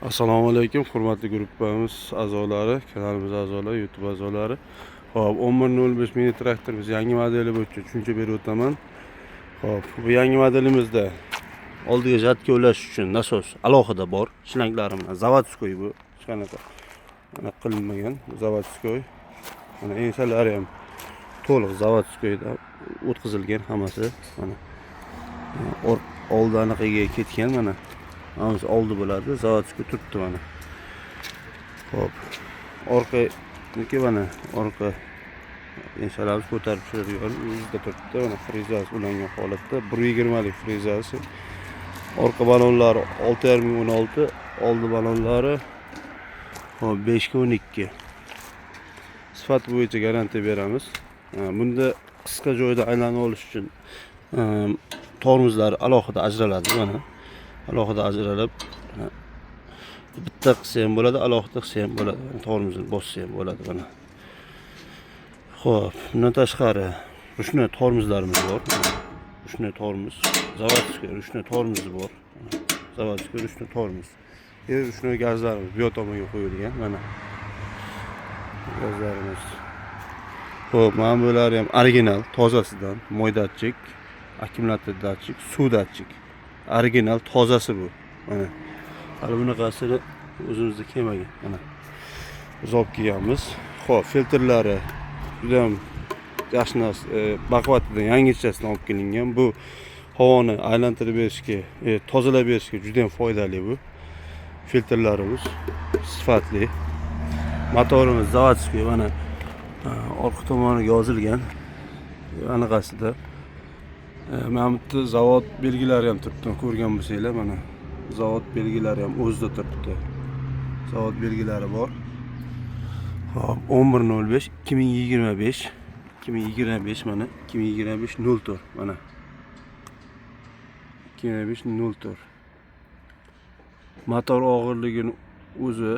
Assalomu alaykum, hurmatli gruppamiz a'zolari, kanalimiz a'zolari, YouTube a'zolari. Xo'p, 11.05 mini traktorimiz yangi modeli bo'yicha tushuncha berib o'taman. Xo'p, bu yangi modelimizda oldiga jadga ulash uchun nasos alohida bor. Shlanklar bilan zavodskoy bu. Hech qanaqa qilinmagan zavodskoy. Mana ensalari ham to'liq zavodskoyda o'tkazilgan hammasi. Mana oldi anaqaga ketgan mana. Hammasi oldi bo'ladi, zavodskoy turibdi mana. Xo'p. Orqaniki mana orqa inshalarimiz ko'tarib tushirgan yuzda turibdi. Mana frezasi ulangan holatda 120 lik frezasi. Orqa balonlari 6.16, oldi balonlari 5.12. Sifat bo'yicha garantiya beramiz. Bunda qisqa joyda aylanib olish uchun tormozlar alohida ajraladi mana. Alohida ajralib bitta qilsa ham bo'ladi, alohida qilsa ham bo'ladi. Tormozni bossa ham bo'ladi mana. Xo'p, bundan tashqari ruchnoy tormozlarimiz bor. Ruchnoy tormoz, zavodskoy ruchnoy tormozi bor. Zavodskoy ruchnoy tormoz. Ruchnoy gazlarimiz bu tomonga qo'yilgan mana. Gazlarimiz. Xo'p, mana bular ham original, tozasidan moy datchik, akkumulyator datchik, suv datchik. Original tozasi bu. Mana. Hali bunaqasini o'zimizda kelmagan. Mana. Biz olib kelganmiz. Xo'p, filtrlari juda ham yaxshi baquvvatdan yangichasidan olib kelingan. Bu havoni aylantirib berishga, tozalab berishga juda ham foydali bu. Filtrlarimiz sifatli. Motorimiz zavodskoy mana orqa tomoniga yozilgan. Anaqasida mana bu zavod belgilari ham turibdi. Ko'rgan bo'lsanglar mana zavod belgilari ham o'zida turibdi. Zavod belgilari bor. Hop, 11.05 2025 2025 mana 2025 04 mana 2025 04. Motor og'irligini o'zi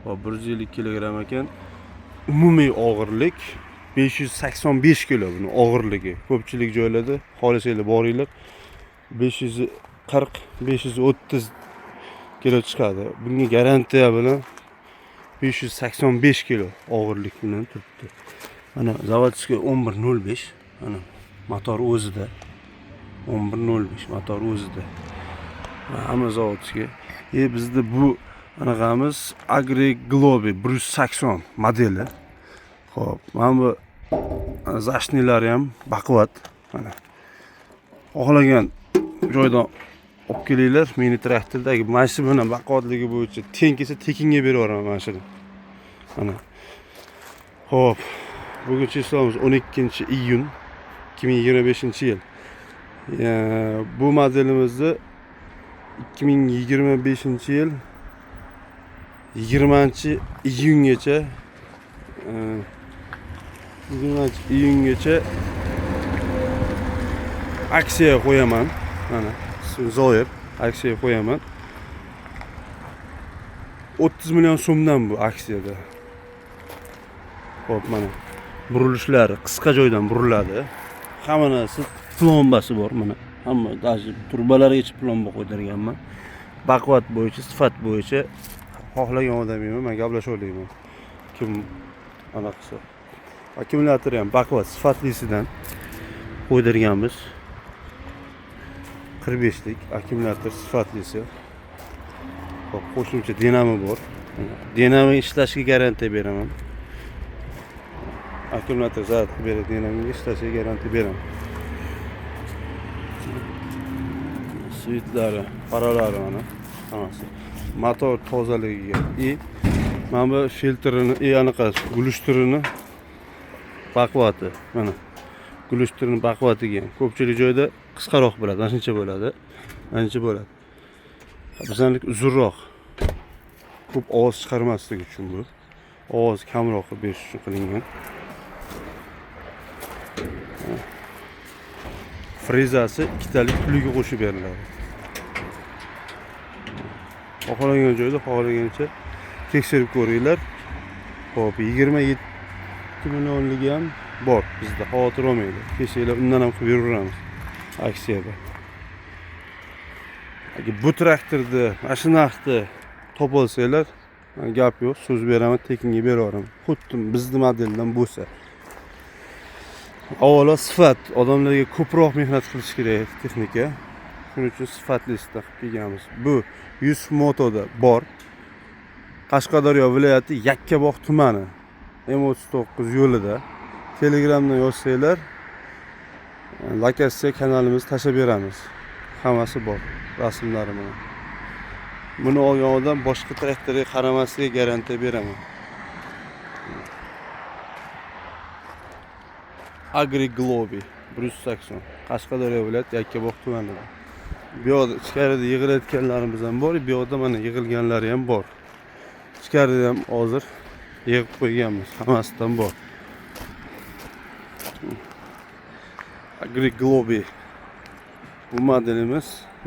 150 kilogramm ekan. Umumiy og'irlik 585 kilo buni og'irligi. Ko'pchilik joylarda xohlasanglar boringlar 540 530 kilo chiqadi. Bunga garantiya bilan 585 kilo og'irlik bilan turibdi. Mana zavodskoy 11.05 mana motor o'zida 11.05 motor o'zida. Hamma zavodskoy. Bizda bu anaqamiz Agri Globe 180 modeli. Xo'p, mana bu zashnilari ham baquvvat. Mana xohlagan joydan olib kelinglar. Mini traktordagi mashina bilan baquvvatligi bo'yicha teng kelsa tekinga beraveraman mashina. Mana. Xo'p, bugun chislamiz 12-iyun 2025-yil. Bu modelimizni 2025-yil 20-iyungacha 20-iyungacha aksiyaga qo'yaman. Mana Zoir aksiyaga qo'yaman. 30 million so'mdan bu aksiyada. Xo'p, mana burilishlari qisqa joydan buriladi. Hamma narsa plombasi bor mana. Hamma даже turbalargacha plomba qo'ydirganman. Baquvvat bo'yicha, sifat bo'yicha xohlagan odamga men gaplasha olaman. Kim anaqasi. Akkumulyator ham baquvvat sifatlisidan qo'ydirganmiz. 45 lik akkumulyator sifatlisi. Xo'p, qo'shimcha dinamo bor. Dinamo ishlashiga garantiya beraman. Akkumulyator zaryad beradi, dinamoga ishlashiga garantiya beraman. Svitlari, paralari mana hammasi. Motor tozaligiga mana bu filtrini, anaqasi, gulishtirini baquvvati mana. Gulishtirini baquvvatiga ko'pchilik joyda qisqaroq bo'ladi, mana shuncha bo'ladi. Mana shuncha bo'ladi. Bizanlik uzunroq. Ko'p ovoz chiqarmasligi uchun bu. Ovoz kamroq qilib berish uchun qilingan. Frezasi ikkitalik puliga qo'shib beriladi. Xohlagan joyda xohlagancha tekshirib ko'ringlar. Xo'p, 27 millionligi ham bor bizda. Xavotir olmanglar. Kechinglar undan ham qilib yuraveramiz aksiyada. Bu traktorni mana shu narxda top olsanglar, gap yo'q, so'z beraman, tekinga beraveraman. Xuddi bizning modeldan bo'lsa. Avvalo sifat, odamlarga ko'proq mehnat qilish kerak texnika. Shuning uchun sifatlisida qilib kelganmiz. Bu Yusuf Motoda bor. Qashqadaryo viloyati Yakkabog' tumani M39 yo'lida. Telegramdan yozsanglar, lokatsiya kanalimizni tashlab beramiz. Hammasi bor, rasmlari bilan. Buni olgan odam boshqa traktorga qaramasligiga garantiya beraman. Agri Globi 180 Qashqadaryo viloyati Yakkabog' tumanida. Bu yoqda ichkarida yig'ilayotganlarimiz ham bor, bu yoqda mana yig'ilganlari ham bor. Ichkarida ham hozir yig'ib qo'yganmiz, hammasidan bor. Agri Globi bu modelimiz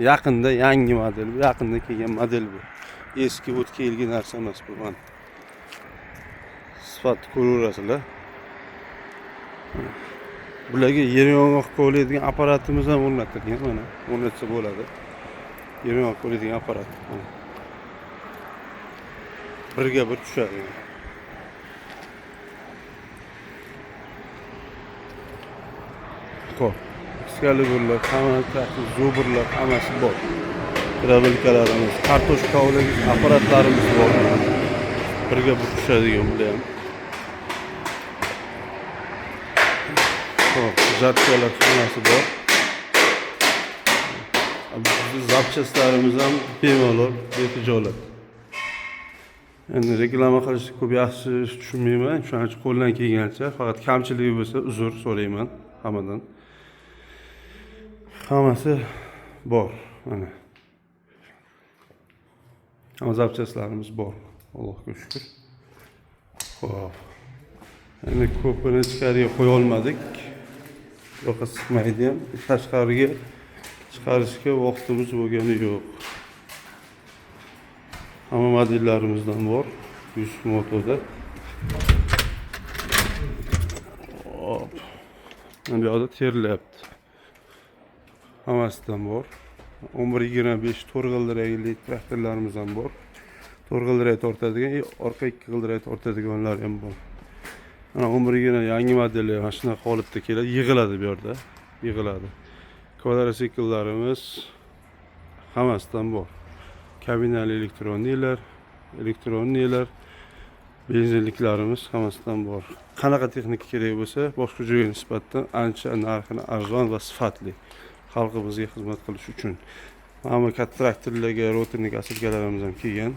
yaqinda yangi model, yaqinda kelgan model bu. Eski o'tga yilgi narsa emas bu mana. Sifatni ko'raverasizlar. Bularga yer yong'oq ko'radigan apparatimiz ham o'rnatilgan, mana o'rnatsa bo'ladi. Yer yong'oq ko'radigan apparat. Birga bir tushadi. Xo'p, ekskaliburlar, kamonatlar, zo'burlar hammasi bor. Travelkalarimiz, kartoshka ovlagiz apparatlarimiz bor. Birga bir tushadigan bular ham. Xo'p, zatkalar hammasi bor. Biz zapchastlarimiz ham bemalol, behijolat. Endi reklama qilishni ko'p yaxshi tushunmayman, shuning uchun qo'ldan kelgancha, faqat kamchiligi bo'lsa uzr so'rayman hammadan. Hammasi bor, mana. Hamma zapchastlarimiz bor, Allohga shukr. Xo'p. Endi ko'pini ichkariga qo'ya olmadik. Yo'qqa chiqmaydi ham. Tashqariga chiqarishga vaqtimiz bo'lgani yo'q. Hamma modellarimizdan bor. Yusuf Motoda. Hop. Bu yoqda terilyapti. Hammasidan bor. 1125 to'rg'ildirakli traktorlarimiz ham bor. To'rg'ildirak tortadigan, orqa ikki g'ildirak tortadiganlar ham bor. Mana 11 yangi modeli mana shunaqa holatda keladi, yig'iladi bu yerda, yig'iladi. Kvadrotsikllarimiz hammasidan bor. Kabinali elektronniyalar, benzinliklarimiz hammasidan bor. Qanaqa texnika kerak bo'lsa, boshqa joyga nisbatan ancha narxini arzon va sifatli xalqimizga xizmat qilish uchun. Mana katta traktorlarga rotornik asilkalarimiz ham kelgan.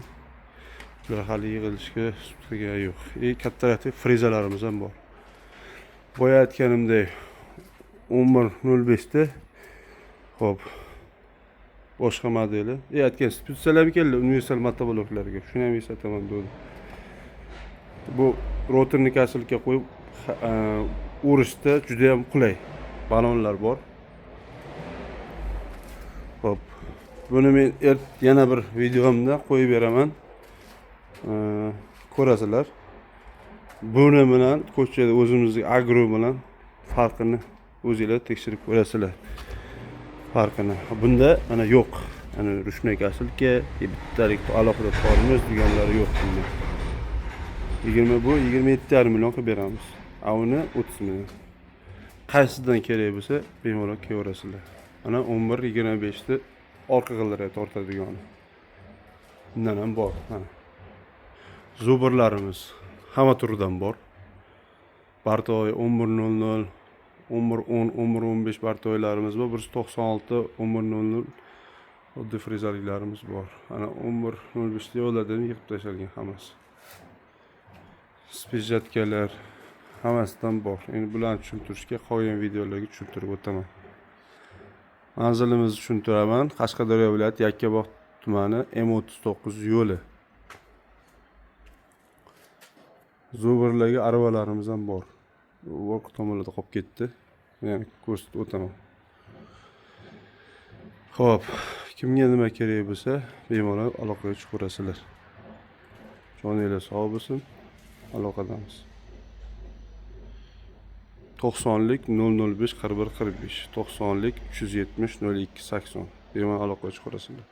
Bular hali yig'ilishga sutga yo'q. Katta traktor frezalarimiz ham bor. Boya aytganimdek 1105 da hop boshqa modeli. Aytgan spitsalar keldi universal motobloklarga. Shuni ham esataman dedi. Bu rotornik asilka qo'yib urishda juda ham qulay. Balonlar bor. Hop. Buni men yana bir videomda qo'yib beraman. Ko'rasizlar. Buni bilan ko'chada o'zimizning agro bilan farqini o'zingizlar tekshirib ko'rasizlar. Farqini. Bunda mana yo'q. Ana rushnak asilka, bittalik alohida tormoz deganlari yo'q bunda. 20 bu 27,5 million qilib beramiz. Uni 30 million. Qaysidan kerak bo'lsa, bemalol kelaverasizlar. Mana 1125 da orqa g'ildirak tortadigan. Bundan ham bor. Mana. Zo'burlarimiz hamma turidan bor. Bartoy 1100, 1110, 1115 bartoylarimiz bor. 196, 1100 oddiy frezarliklarimiz bor. Ana 1105 da yo'llardan yig'ib tashalgan hammasi. Spejatkalar hammasidan bor. Endi bularni tushuntirishga qolgan videolarga tushuntirib o'taman. Manzilimizni tushuntiraman. Qashqadaryo viloyati Yakkabog' tumani M39 yo'li. Zo'burlarga aravalarimiz ham bor. Orqa tomonlarda qolib ketdi. Ya'ni ko'rsatib o'taman. Xo'p, kimga nima kerak bo'lsa, bemalol aloqaga chiqaverasizlar. Joninglar sog' bo'lsin. Aloqadamiz. 90lik 005 41 45, 90lik 370 02 80. Bemalol aloqaga chiqaverasizlar.